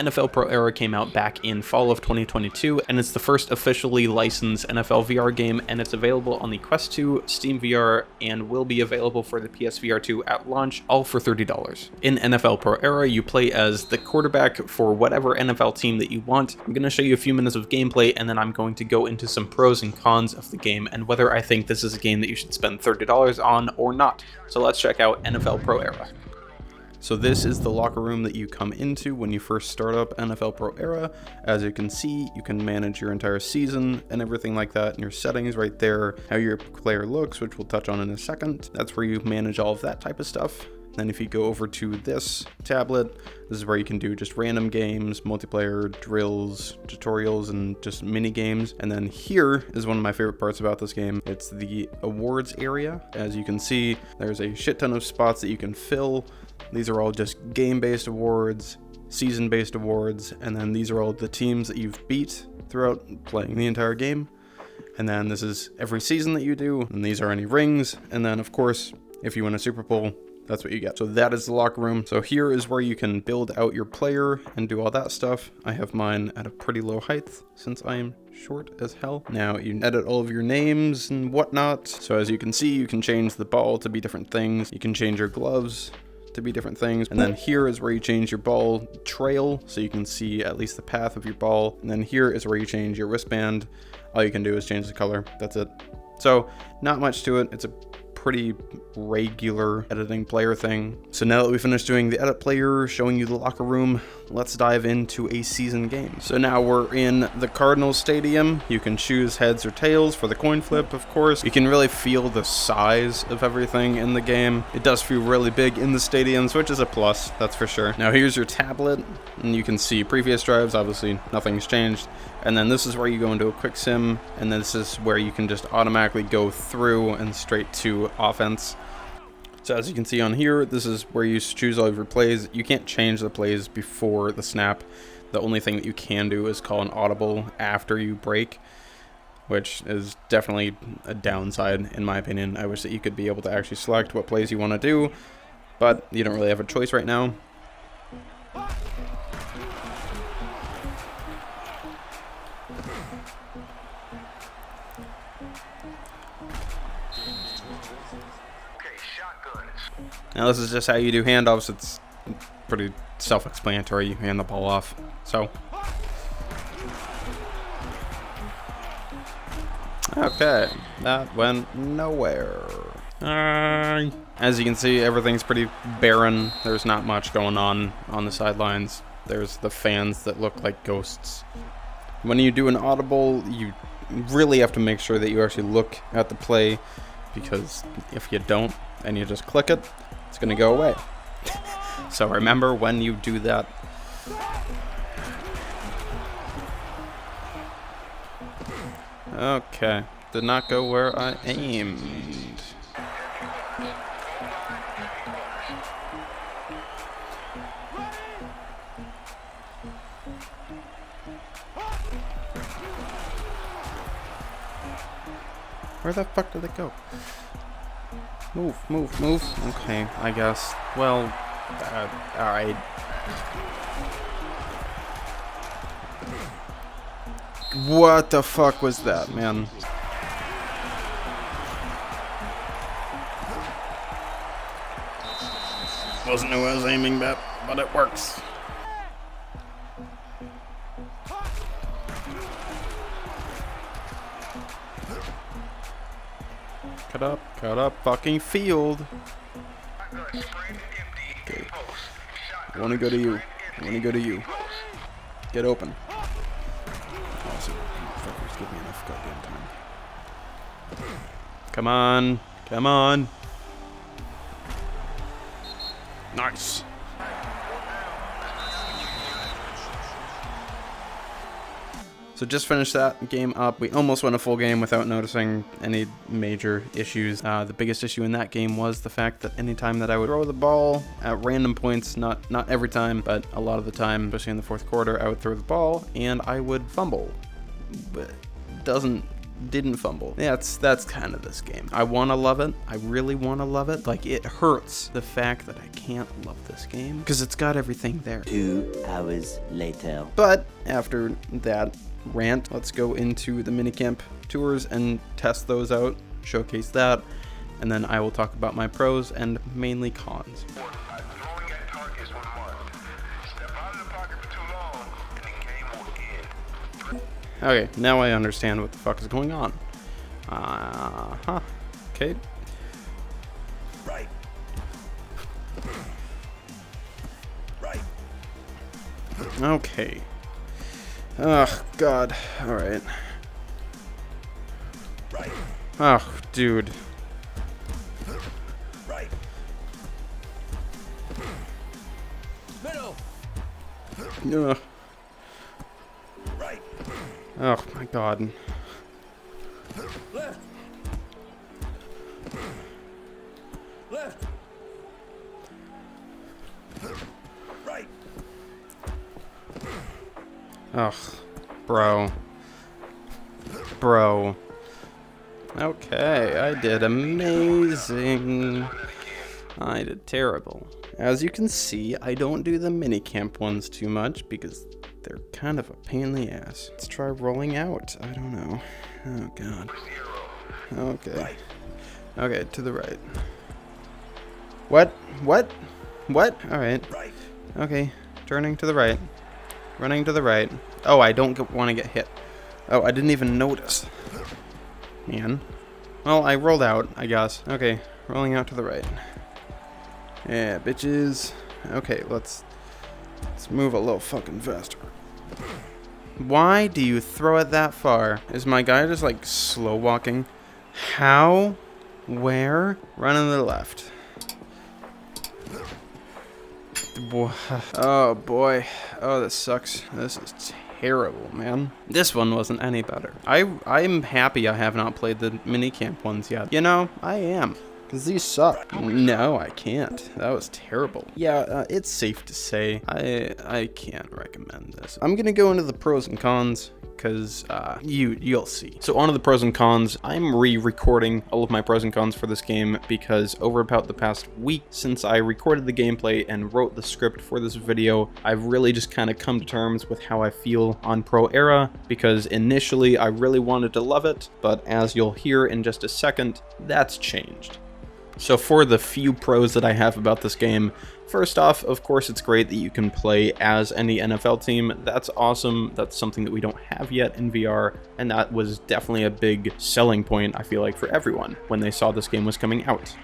NFL Pro Era came out back in fall of 2022, and it's the first officially licensed NFL VR game, and it's available on the Quest 2, Steam VR, and will be available for the PSVR2 at launch, all for $30. In NFL Pro Era, you play as the quarterback for whatever NFL team that you want. I'm going to show you a few minutes of gameplay, and then I'm going to go into some pros and cons of the game, and whether I think this is a game that you should spend $30 on or not. So let's check out NFL Pro Era. So this is the locker room that you come into when you first start up NFL Pro Era. As you can see, you can manage your entire season and everything like that, and your settings right there, how your player looks, which we'll touch on in a second. That's where you manage all of that type of stuff. Then if you go over to this tablet, this is where you can do just random games, multiplayer, drills, tutorials, and just mini games. And then here is one of my favorite parts about this game. It's the awards area. As you can see, there's a shit ton of spots that you can fill. These are all just game-based awards, season-based awards, and then these are all the teams that you've beat throughout playing the entire game. And then this is every season that you do, and these are any rings. And then, of course, if you win a Super Bowl, that's what you get. So that is the locker room. So here is where you can build out your player and do all that stuff. I have mine at a pretty low height since I am short as hell. Now you edit all of your names and whatnot. So as you can see, you can change the ball to be different things. You can change your gloves to be different things. And then here is where you change your ball trail, so you can see at least the path of your ball. And then here is where you change your wristband. All you can do is change the color. That's it. So not much to it. It's a pretty regular editing player thing. So now that we finished doing the edit player, showing you the locker room, let's dive into a season game. So now we're in the Cardinals Stadium. You can choose heads or tails for the coin flip, of course. You can really feel the size of everything in the game. It does feel really big in the stadiums, which is a plus, that's for sure. Now here's your tablet, and you can see previous drives. Obviously nothing's changed. And then this is where you go into a quick sim, and this is where you can just automatically go through and straight to offense. So as you can see on here, this is where you choose all of your plays. You can't change the plays before the snap. The only thing that you can do is call an audible after you break, which is definitely a downside in my opinion. I wish that you could be able to actually select what plays you want to do, but you don't really have a choice right now. Now this is just how you do handoffs. It's pretty self-explanatory. You hand the ball off. So, okay, that went nowhere. As you can see, everything's pretty barren. There's not much going on the sidelines. There's the fans that look like ghosts. When you do an audible, you really have to make sure that you actually look at the play, because if you don't and you just click it, it's going to go away. So remember when you do that. Okay, did not go where I aimed. Where the fuck did it go? Move, move, move. Okay, I guess. Well, alright. What the fuck was that, man? Wasn't who I was aiming at, but it works. Cut up fucking field. Okay. I wanna go to you. I wanna go to you. Get open. Awesome. Fuckers, give me enough goddamn time. Come on. Come on. Nice. So just finished that game up. We almost went a full game without noticing any major issues. The biggest issue in that game was the fact that anytime that I would throw the ball at random points, not every time, but a lot of the time, especially in the fourth quarter, I would throw the ball and I would fumble. But it doesn't didn't fumble. That's kind of this game. I want to love it. I really want to love it. Like, it hurts the fact that I can't love this game because it's got everything there. 2 hours later. But after that rant, let's go into the minicamp tours and test those out, showcase that, and then I will talk about my pros and mainly cons. Okay, now I understand what the fuck is going on. Okay. Right. Right. Okay. Oh, God. Alright. Right. Oh, dude. Right. Middle. Ugh. Right. Oh, my God. Left. Left. Right. Ugh. Bro. Bro. Okay, I did amazing. I did terrible. As you can see, I don't do the minicamp ones too much because they're kind of a pain in the ass. Let's try rolling out. I don't know. Oh, God. Okay. Okay, to the right. What? What? What? Alright. Right. Okay, turning to the right. Running to the right. Oh, I don't want to get hit. Oh, I didn't even notice. Man. Well, I rolled out, I guess. Okay, rolling out to the right. Yeah, bitches. Okay, let's move a little fucking faster. Why do you throw it that far? Is my guy just like slow walking? How? Where? Running to the left. Oh boy. Oh, this sucks. This is terrible, man. This one wasn't any better. I'm happy I have not played the minicamp ones yet. You know, I am. Because these suck. No, I can't. That was terrible. Yeah, it's safe to say I can't recommend this. I'm gonna go into the pros and cons because you'll see. So on to the pros and cons. I'm re-recording all of my pros and cons for this game because over about the past week since I recorded the gameplay and wrote the script for this video, I've really just kind of come to terms with how I feel on Pro Era, because initially I really wanted to love it, but as you'll hear in just a second, that's changed. So for the few pros that I have about this game, first off, of course, it's great that you can play as any NFL team. That's awesome. That's something that we don't have yet in VR, and that was definitely a big selling point, I feel like, for everyone when they saw this game was coming out.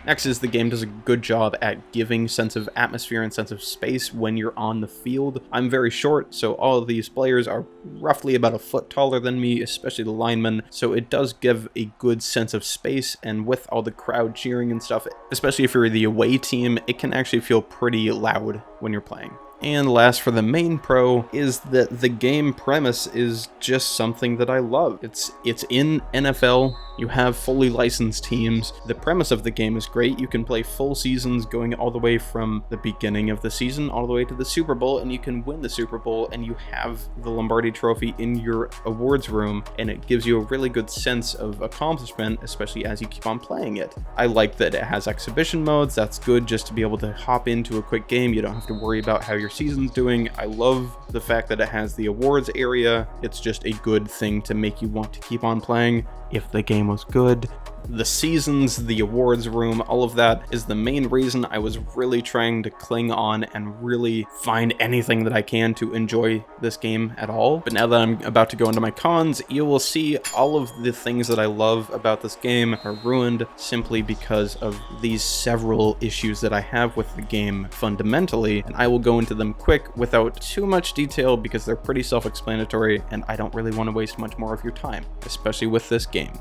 Next is the game does a good job at giving sense of atmosphere and sense of space when you're on the field. I'm very short, so all of these players are roughly about a foot taller than me, especially the linemen, so it does give a good sense of space, and with all the crowd cheering and stuff, especially if you're the away team, it can actually feel pretty loud when you're playing. And last for the main pro is that the game premise is just something that I love. It's in NFL, you have fully licensed teams. The premise of the game is great. You can play full seasons going all the way from the beginning of the season all the way to the Super Bowl, and you can win the Super Bowl and you have the Lombardi Trophy in your awards room, and it gives you a really good sense of accomplishment, especially as you keep on playing it. I like that it has exhibition modes. That's good just to be able to hop into a quick game. You don't have to worry about how your season's doing. I love the fact that it has the awards area. It's just a good thing to make you want to keep on playing if the game was good. The seasons, the awards room, all of that is the main reason I was really trying to cling on and really find anything that I can to enjoy this game at all. But now that I'm about to go into my cons, you will see all of the things that I love about this game are ruined simply because of these several issues that I have with the game fundamentally, and I will go into them quick without too much detail because they're pretty self-explanatory and I don't really want to waste much more of your time, especially with this game.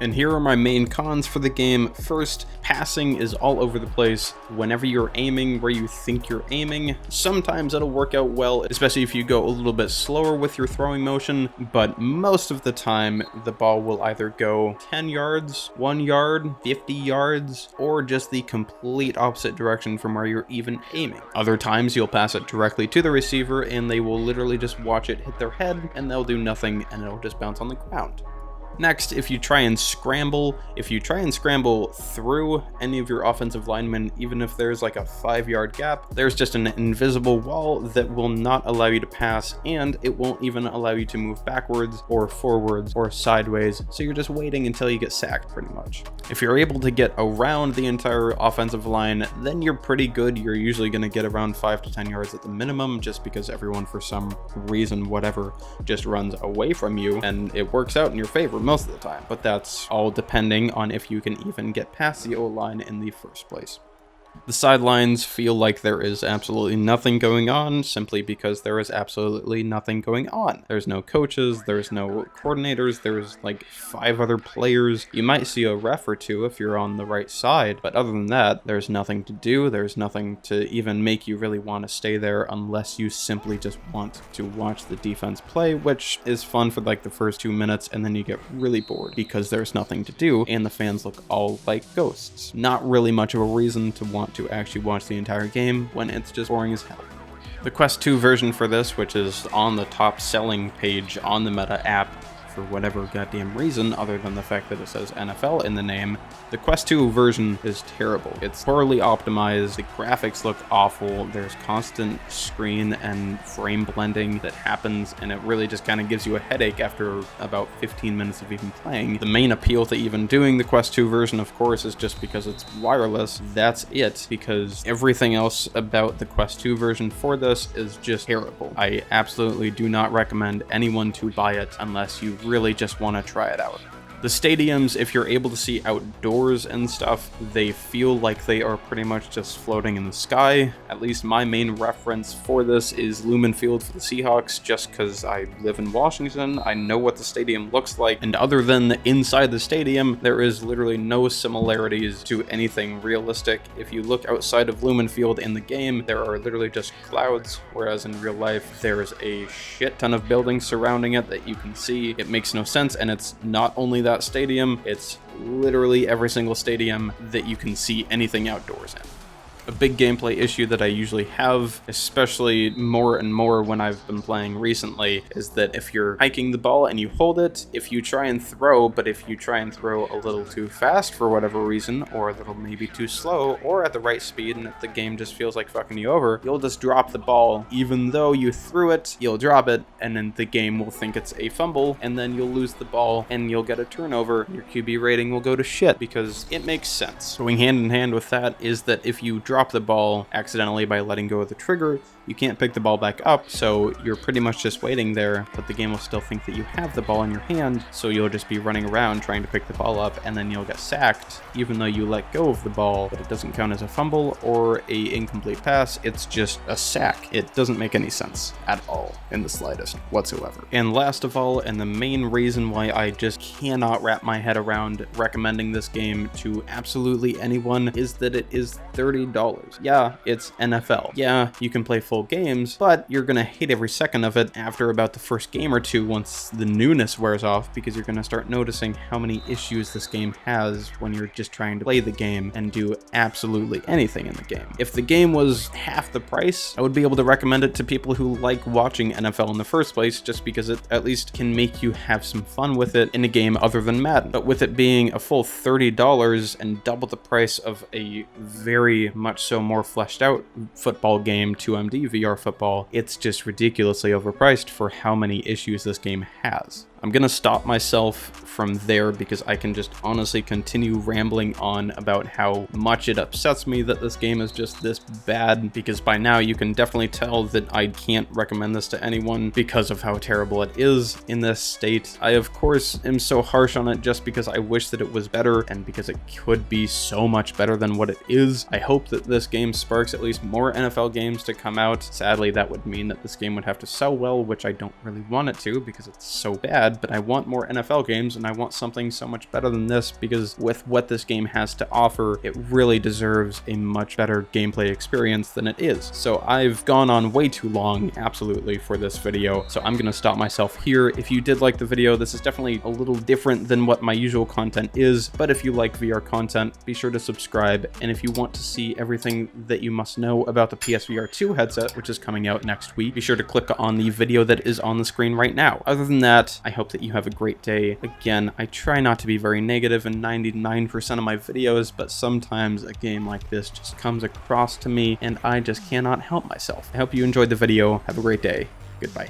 And here are my main cons for the game. First, passing is all over the place. Whenever you're aiming where you think you're aiming, sometimes it'll work out well, especially if you go a little bit slower with your throwing motion, but most of the time, the ball will either go 10 yards, 1 yard, 50 yards, or just the complete opposite direction from where you're even aiming. Other times, you'll pass it directly to the receiver, and they will literally just watch it hit their head, and they'll do nothing, and it'll just bounce on the ground. Next, if you try and scramble through any of your offensive linemen, even if there's like a 5-yard gap, there's just an invisible wall that will not allow you to pass, and it won't even allow you to move backwards or forwards or sideways, so you're just waiting until you get sacked pretty much. If you're able to get around the entire offensive line, then you're pretty good. You're usually going to get around 5 to 10 yards at the minimum, just because everyone for some reason, whatever, just runs away from you, and it works out in your favor most of the time. But that's all depending on if you can even get past the O-line in the first place. The sidelines feel like there is absolutely nothing going on, simply because there is absolutely nothing going on. There's no coaches, there's no coordinators, there's like 5 other players. You might see a ref or two if you're on the right side, but other than that, there's nothing to do. There's nothing to even make you really want to stay there, unless you simply just want to watch the defense play, which is fun for like the first 2 minutes, and then you get really bored because there's nothing to do and the fans look all like ghosts. Not really much of a reason to want to actually watch the entire game when it's just boring as hell. The Quest 2 version for this, which is on the top selling page on the Meta app for whatever goddamn reason other than the fact that it says NFL in the name, the Quest 2 version is terrible. It's poorly optimized, the graphics look awful, there's constant screen and frame blending that happens, and it really just kind of gives you a headache after about 15 minutes of even playing. The main appeal to even doing the Quest 2 version, of course, is just because it's wireless. That's it, because everything else about the Quest 2 version for this is just terrible. I absolutely do not recommend anyone to buy it unless you really just want to try it out. The stadiums, if you're able to see outdoors and stuff, they feel like they are pretty much just floating in the sky. At least my main reference for this is Lumen Field for the Seahawks, just because I live in Washington. I know what the stadium looks like, and other than inside the stadium, there is literally no similarities to anything realistic. If you look outside of Lumen Field in the game, there are literally just clouds, whereas in real life, there's a shit ton of buildings surrounding it that you can see. It makes no sense, and it's not only that stadium, it's literally every single stadium that you can see anything outdoors in. A big gameplay issue that I usually have, especially more and more when I've been playing recently, is that if you're hiking the ball and you hold it, if you try and throw, but if you try and throw a little too fast for whatever reason, or a little maybe too slow, or at the right speed and the game just feels like fucking you over, you'll just drop the ball. Even though you threw it, you'll drop it, and then the game will think it's a fumble, and then you'll lose the ball, and you'll get a turnover. Your QB rating will go to shit, because it makes sense. Going hand in hand with that is that if you drop the ball accidentally by letting go of the trigger, you can't pick the ball back up, so you're pretty much just waiting there, but the game will still think that you have the ball in your hand, so you'll just be running around trying to pick the ball up, and then you'll get sacked, even though you let go of the ball, but it doesn't count as a fumble or a incomplete pass, it's just a sack. It doesn't make any sense at all, in the slightest, whatsoever. And last of all, and the main reason why I just cannot wrap my head around recommending this game to absolutely anyone, is that it is $30. Yeah, it's NFL. Yeah, you can play full games, but you're gonna hate every second of it after about the first game or two once the newness wears off, because you're gonna start noticing how many issues this game has when you're just trying to play the game and do absolutely anything in the game. If the game was half the price, I would be able to recommend it to people who like watching NFL in the first place, just because it at least can make you have some fun with it in a game other than Madden. But with it being a full $30 and double the price of a very much so more fleshed out football game, 2MD VR football, it's just ridiculously overpriced for how many issues this game has. I'm gonna stop myself from there because I can just honestly continue rambling on about how much it upsets me that this game is just this bad, because by now you can definitely tell that I can't recommend this to anyone because of how terrible it is in this state. I of course am so harsh on it just because I wish that it was better and because it could be so much better than what it is. I hope that this game sparks at least more NFL games to come out. Sadly, that would mean that this game would have to sell well, which I don't really want it to because it's so bad. But I want more NFL games, and I want something so much better than this, because with what this game has to offer, it really deserves a much better gameplay experience than it is. So I've gone on way too long, absolutely, for this video, so I'm gonna stop myself here. If you did like the video, this is definitely a little different than what my usual content is, but if you like VR content, be sure to subscribe, and if you want to see everything that you must know about the PSVR2 headset, which is coming out next week, be sure to click on the video that is on the screen right now. Other than that, I hope hope that you have a great day. Again, I try not to be very negative in 99% of my videos, but sometimes a game like this just comes across to me and I just cannot help myself. I hope you enjoyed the video. Have a great day. Goodbye.